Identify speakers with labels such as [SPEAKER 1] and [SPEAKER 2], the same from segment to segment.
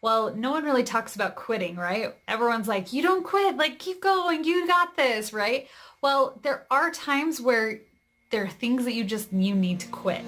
[SPEAKER 1] Well, no one really talks about quitting, right? Everyone's like, you don't quit, like keep going, you got this, right? Well, there are times where there are things that you need to quit.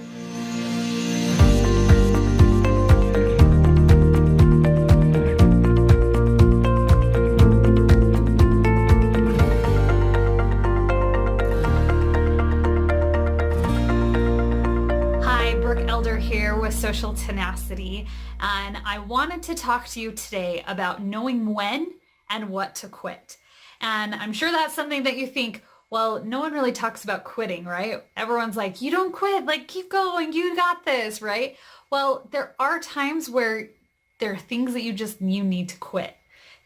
[SPEAKER 1] Hi, Brooke Elder here with Social Tenacity, and I wanted to talk to you today about knowing when and what to quit. And I'm sure that's something that you think, well, no one really talks about quitting, right? Everyone's like, you don't quit, like keep going, you got this, right? Well, there are times where there are things that you need to quit.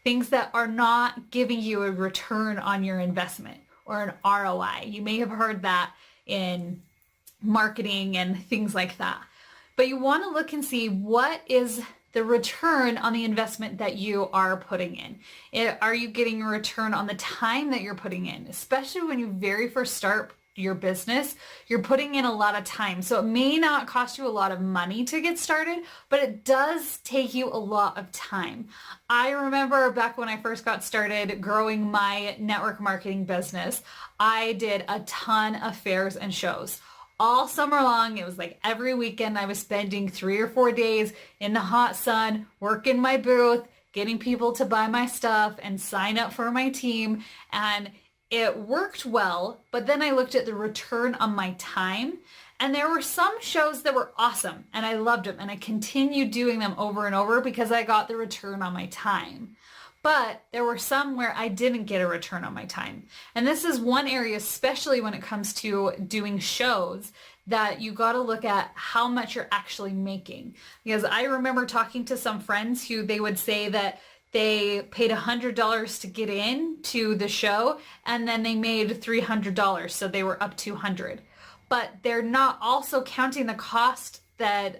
[SPEAKER 1] Things that are not giving you a return on your investment or an ROI. You may have heard that in marketing and things like that. But you want to look and see what is the return on the investment that you are putting in. Are you getting a return on the time that you're putting in? Especially when you very first start your business, you're putting in a lot of time. So it may not cost you a lot of money to get started, but it does take you a lot of time. I remember back when I first got started growing my network marketing business, I did a ton of fairs and shows. All summer long, it was like every weekend I was spending 3 or 4 days in the hot sun, working my booth, getting people to buy my stuff and sign up for my team. And it worked well, but then I looked at the return on my time, and there were some shows that were awesome and I loved them and I continued doing them over and over because I got the return on my time. But there were some where I didn't get a return on my time. And this is one area, especially when it comes to doing shows, that you got to look at how much you're actually making. Because I remember talking to some friends who they would say that they paid $100 to get in to the show and then they made $300. So they were up $200. But they're not also counting the cost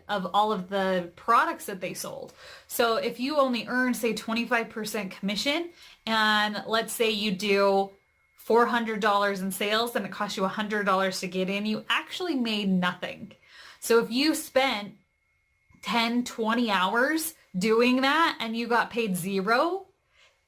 [SPEAKER 1] of all of the products that they sold. So if you only earn, say, 25% commission, and let's say you do $400 in sales and it costs you $100 to get in, you actually made nothing. So if you spent 10, 20 hours doing that and you got paid zero,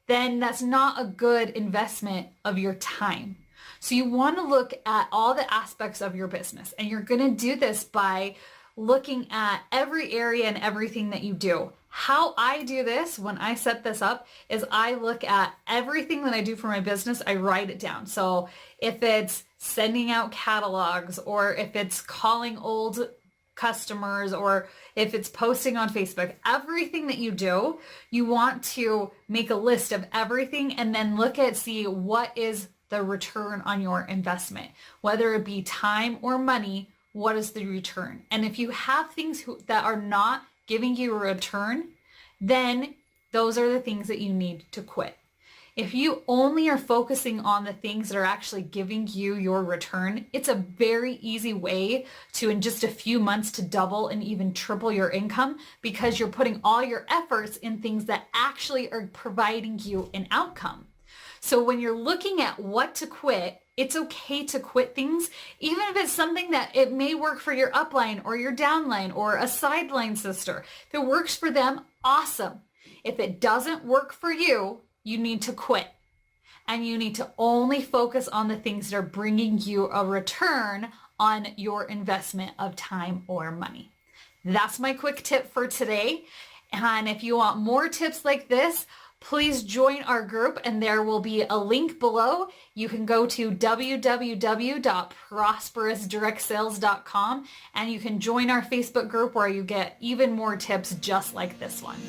[SPEAKER 1] then that's not a good investment of your time. So you want to look at all the aspects of your business, and you're going to do this by looking at every area and everything that you do. How I do this when I set this up is I look at everything that I do for my business, I write it down. So if it's sending out catalogs, or if it's calling old customers, or if it's posting on Facebook, everything that you do, you want to make a list of everything and then see what is the return on your investment, whether it be time or money. What is the return? And if you have things that are not giving you a return, then those are the things that you need to quit. If you only are focusing on the things that are actually giving you your return, it's a very easy way to, in just a few months, to double and even triple your income, because you're putting all your efforts in things that actually are providing you an outcome. So when you're looking at what to quit, it's okay to quit things, even if it's something that it may work for your upline or your downline or a sideline sister. If it works for them, awesome. If it doesn't work for you, you need to quit. And you need to only focus on the things that are bringing you a return on your investment of time or money. That's my quick tip for today. And if you want more tips like this, please join our group, and there will be a link below. You can go to www.prosperousdirectsales.com and you can join our Facebook group where you get even more tips just like this one.